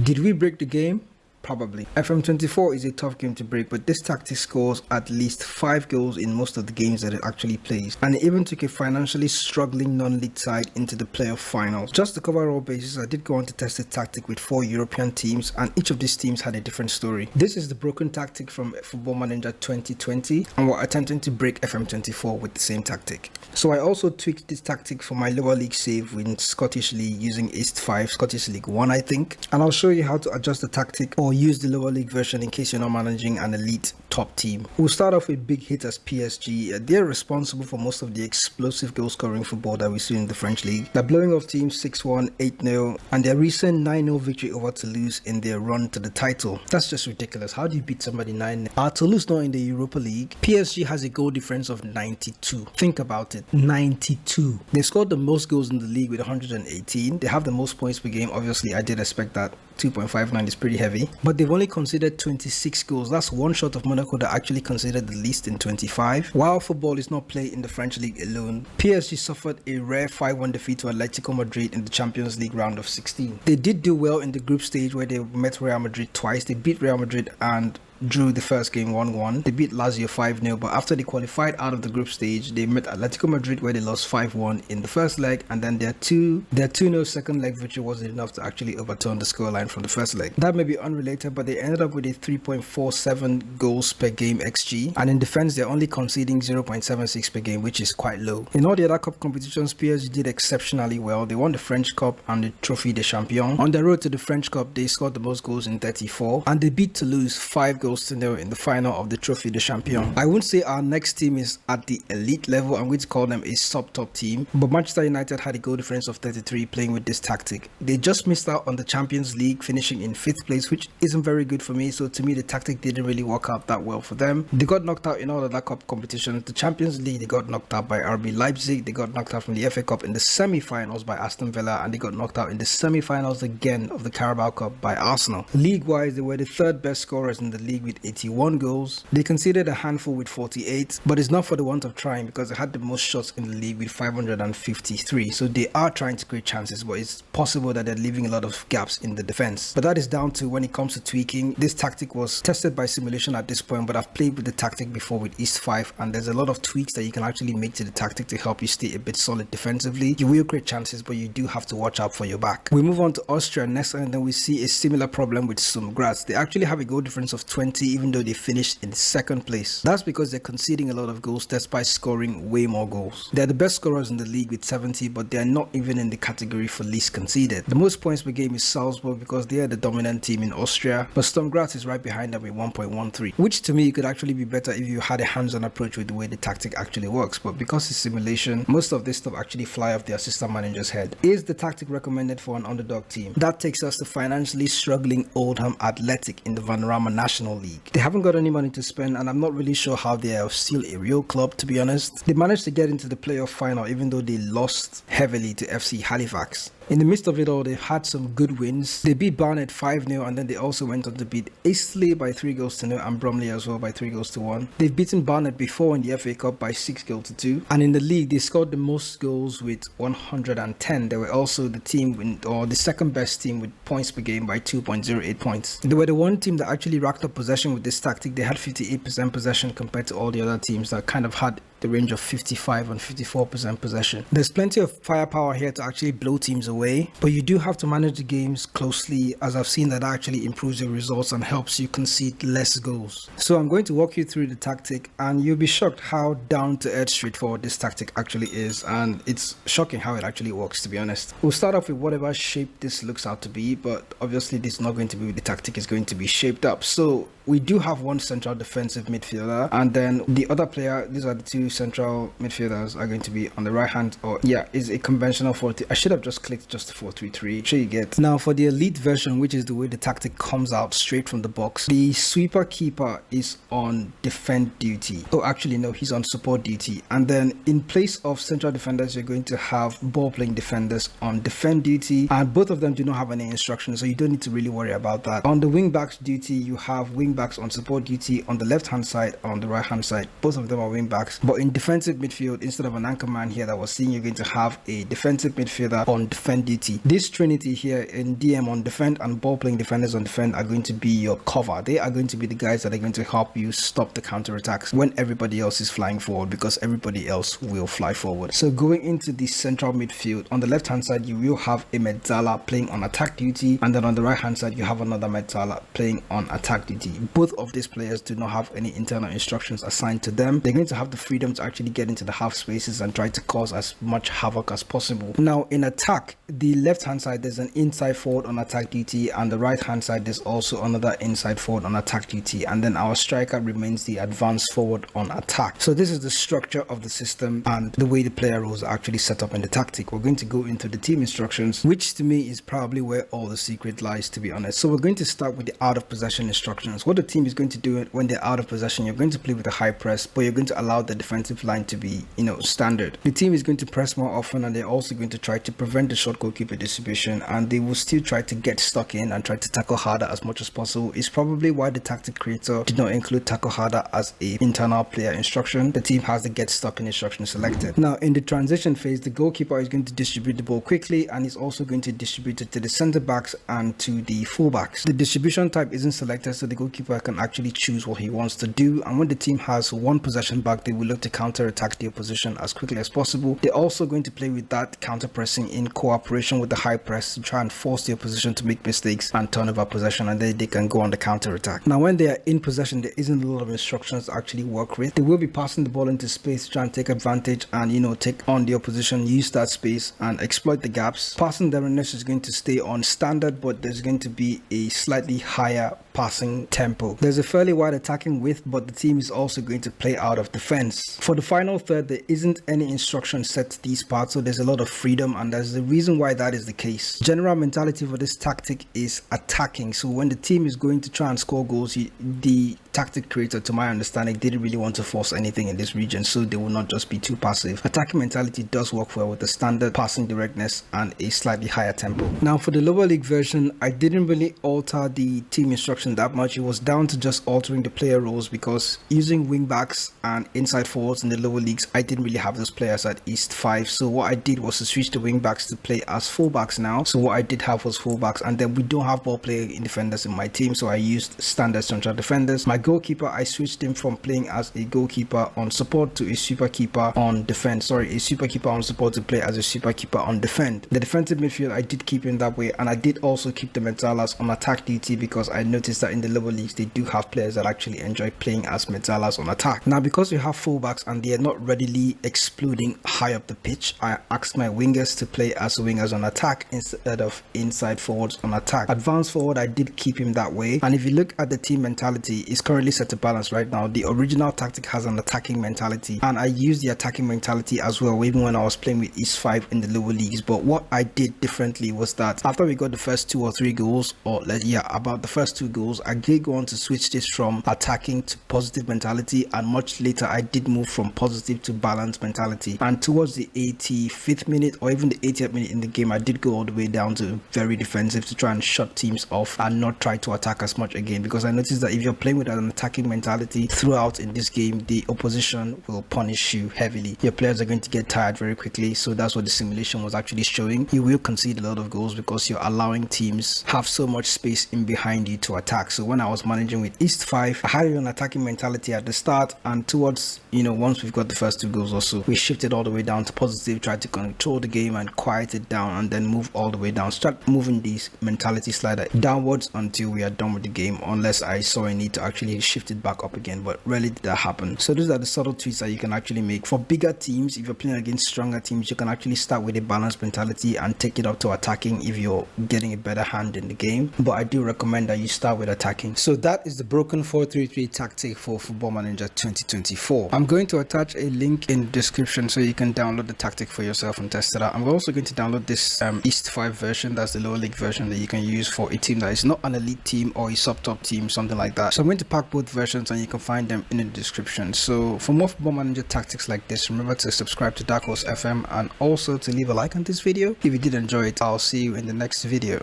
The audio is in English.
Did we break the game? Probably. FM24 is a tough game to break, but this tactic scores at least 5 goals in most of the games that it actually plays, and it even took a financially struggling non-league side into the playoff finals. Just to cover all bases, I did go on to test the tactic with 4 European teams, and each of these teams had a different story. This is the broken tactic from Football Manager 2020, and we're attempting to break FM24 with the same tactic. So I also tweaked this tactic for my lower league save in Scottish League using East 5, Scottish League 1 I think, and I'll show you how to adjust the tactic or use the lower league version in case you're not managing an elite top team. We'll start off with big hitters PSG. They're responsible for most of the explosive goal scoring football that we see in the French league. They're blowing off teams 6-1, 8-0, and their recent 9-0 victory over Toulouse in their run to the title. That's just ridiculous. How do you beat somebody 9-0? Toulouse not in the Europa League. PSG has a goal difference of 92. Think about it. 92. They scored the most goals in the league with 118. They have the most points per game. Obviously, I did expect that. 2.59 is pretty heavy, but they've only conceded 26 goals. That's one short of Monaco that actually conceded the least in 25. While football is not played in the French league alone, PSG suffered a rare 5-1 defeat to Atletico Madrid in the Champions League round of 16. They did do well in the group stage where they met Real Madrid twice. They beat Real Madrid and drew the first game 1-1. They beat Lazio 5-0, but after they qualified out of the group stage, they met Atletico Madrid where they lost 5-1 in the first leg, and then their 2-0 second leg victory wasn't enough to actually overturn the scoreline from the first leg. That may be unrelated, but they ended up with a 3.47 goals per game XG, and in defense they're only conceding 0.76 per game, which is quite low. In all the other cup competitions, PSG did exceptionally well. They won the French Cup and the Trophy des Champions. On the road to the French Cup, they scored the most goals in 34, and they beat Toulouse 5 goals to nil in the final of the Trophy des Champions. I wouldn't say our next team is at the elite level. I'm going to call them a sub-top team, but Manchester United had a goal difference of 33 playing with this tactic. They just missed out on the Champions League, finishing in 5th place, which isn't very good for me. So to me, the tactic didn't really work out that well for them. They got knocked out in all of that cup competitions. The Champions League, they got knocked out by RB Leipzig. They got knocked out from the FA Cup in the semi-finals by Aston Villa, and they got knocked out in the semi-finals again of the Carabao Cup by Arsenal. League-wise, they were the 3rd best scorers in the league with 81 goals. They conceded a handful with 48, but it's not for the want of trying because they had the most shots in the league with 553. So they are trying to create chances, but it's possible that they're leaving a lot of gaps in the defense. But that is down to when it comes to tweaking. This tactic was tested by simulation at this point, but I've played with the tactic before with East 5, and there's a lot of tweaks that you can actually make to the tactic to help you stay a bit solid defensively. You will create chances, but you do have to watch out for your back. We move on to Austria next, and then we see a similar problem with Sturm Graz. They actually have a goal difference of 20, even though they finished in 2nd place. That's because they're conceding a lot of goals despite scoring way more goals. They're the best scorers in the league with 70, but they're not even in the category for least conceded. The most points per game is Salzburg because they are the dominant team in Austria, but Sturm Graz is right behind them with 1.13, which to me could actually be better if you had a hands-on approach with the way the tactic actually works, but because it's simulation, most of this stuff actually fly off the assistant manager's head. Is the tactic recommended for an underdog team? That takes us to financially struggling Oldham Athletic in the Vanarama National League. They haven't got any money to spend, and I'm not really sure how they are still a real club, to be honest. They managed to get into the playoff final even though they lost heavily to FC Halifax. In the midst of it all, they've had some good wins. They beat Barnet 5-0, and then they also went on to beat Eastleigh by 3-0 and Bromley as well by 3-1. They've beaten Barnet before in the FA Cup by 6-2, and in the league they scored the most goals with 110. They were also the team or the 2nd best team with points per game by 2.08 points. They were the one team that actually racked up possession with this tactic. They had 58% possession compared to all the other teams that kind of had the range of 55 and 54% possession. There's plenty of firepower here to actually blow teams away, but you do have to manage the games closely, as I've seen that actually improves your results and helps you concede less goals. So I'm going to walk you through the tactic, and you'll be shocked how down to earth straightforward this tactic actually is, and it's shocking how it actually works, to be honest. We'll start off with whatever shape this looks out to be, but obviously this is not going to be the tactic is going to be shaped up. So we do have one central defensive midfielder, and then the other player, these are the 2 central midfielders, are going to be on the right hand, or is a conventional 4-3. I should have just clicked just 4-3-3. Sure you get. Now for the elite version, which is the way the tactic comes out straight from the box, the sweeper keeper is on defend duty. Oh, actually no, he's on support duty. And then in place of central defenders, you're going to have ball playing defenders on defend duty, and both of them do not have any instructions, so you don't need to really worry about that. On the wing backs duty, you have wing wing backs on support duty on the left hand side and on the right hand side. Both of them are wing backs, but in defensive midfield, instead of an anchor man here that was seeing, you're going to have a defensive midfielder on defend duty. This trinity here in DM on defend and ball playing defenders on defend are going to be your cover. They are going to be the guys that are going to help you stop the counter attacks when everybody else is flying forward, because everybody else will fly forward. So going into the central midfield, on the left hand side you will have a mezzala playing on attack duty, and then on the right hand side you have another mezzala playing on attack duty. Both of these players do not have any internal instructions assigned to them. They're going to have the freedom to actually get into the half spaces and try to cause as much havoc as possible. Now in attack, the left hand side there's an inside forward on attack duty, and the right hand side there's also another inside forward on attack duty, and then our striker remains the advanced forward on attack. So this is the structure of the system and the way the player roles are actually set up in the tactic. We're going to go into the team instructions, which to me is probably where all the secret lies, to be honest. So we're going to start with the out of possession instructions. What the team is going to do when they're out of possession, you're going to play with a high press, but you're going to allow the defensive line to be, standard. The team is going to press more often, and they're also going to try to prevent the short goalkeeper distribution, and they will still try to get stuck in and try to tackle harder as much as possible. It's probably why the tactic creator did not include tackle harder as a internal player instruction. The team has the get stuck in instruction selected. Now in the transition phase, the goalkeeper is going to distribute the ball quickly, and is also going to distribute it to the center backs and to the full backs. The distribution type isn't selected, so the goalkeeper can actually choose what he wants to do, and when the team has one possession back, they will look to counter attack the opposition as quickly as possible. They're also going to play with that counter pressing in cooperation with the high press to try and force the opposition to make mistakes and turn over possession, and then they can go on the counter attack. Now when they are in possession, there isn't a lot of instructions to actually work with. They will be passing the ball into space to try and take advantage and take on the opposition, use that space and exploit the gaps. Passing directness is going to stay on standard, but there's going to be a slightly higher passing tempo. There's a fairly wide attacking width, but the team is also going to play out of defense. For the final third, there isn't any instruction set to these parts, so there's a lot of freedom, and there's the reason why that is the case. General mentality for this tactic is attacking, so when the team is going to try and score goals, the tactic creator, to my understanding, didn't really want to force anything in this region, so they will not just be too passive. Attacking mentality does work well with the standard passing directness and a slightly higher tempo. Now for the lower league version, I didn't really alter the team instruction that much. It was down to just altering the player roles, because using wing backs and inside forwards in the lower leagues, I didn't really have those players at East 5, so what I did was to switch the wing backs to play as fullbacks now. So what I did have was fullbacks, and then we don't have ball playing defenders in my team, so I used standard central defenders. My goalkeeper, I switched him from playing as a goalkeeper on support to a super keeper on defend. A super keeper on support to play as a super keeper on defend. The defensive midfield, I did keep him that way, and I did also keep the mezzalas on attack duty, because I noticed that in the lower leagues they do have players that actually enjoy playing as mezzalas on attack. Now because we have fullbacks and they are not readily exploding high up the pitch, I asked my wingers to play as wingers on attack instead of inside forwards on attack. Advanced forward, I did keep him that way, and if you look at the team mentality, it's currently set to balance right now. The original tactic has an attacking mentality, and I used the attacking mentality as well even when I was playing with East 5 in the lower leagues. But what I did differently was that after we got the first 2 or 3 goals, about the first 2 goals, I did go on to switch this from attacking to positive mentality, and much later I did move from positive to balanced mentality, and towards the 85th minute or even the 80th minute in the game, I did go all the way down to very defensive to try and shut teams off and not try to attack as much again, because I noticed that if you're playing with an attacking mentality throughout in this game, the opposition will punish you heavily. Your players are going to get tired very quickly, so that's what the simulation was actually showing. You will concede a lot of goals because you're allowing teams have so much space in behind you to attack. So when I was managing with East 5, I had an attacking mentality at the start, and towards once we've got the first 2 goals also, we shifted all the way down to positive, tried to control the game and quiet it down, and then move all the way down, start moving this mentality slider downwards until we are done with the game, unless I saw a need to actually shift it back up again, but rarely did that happen. So those are the subtle tweaks that you can actually make. For bigger teams, if you're playing against stronger teams, you can actually start with a balanced mentality and take it up to attacking if you're getting a better hand in the game, but I do recommend that you start with attacking. So that is the broken 4-3-3 tactic for Football Manager 2024. I'm going to attach a link in the description so you can download the tactic for yourself and test it out. I'm also going to download this East 5 version, that's the lower league version that you can use for a team that is not an elite team or a sub-top team, something like that. So I'm going to pack both versions and you can find them in the description. So for more Football Manager tactics like this, remember to subscribe to DarkHorseFM and also to leave a like on this video. If you did enjoy it, I'll see you in the next video.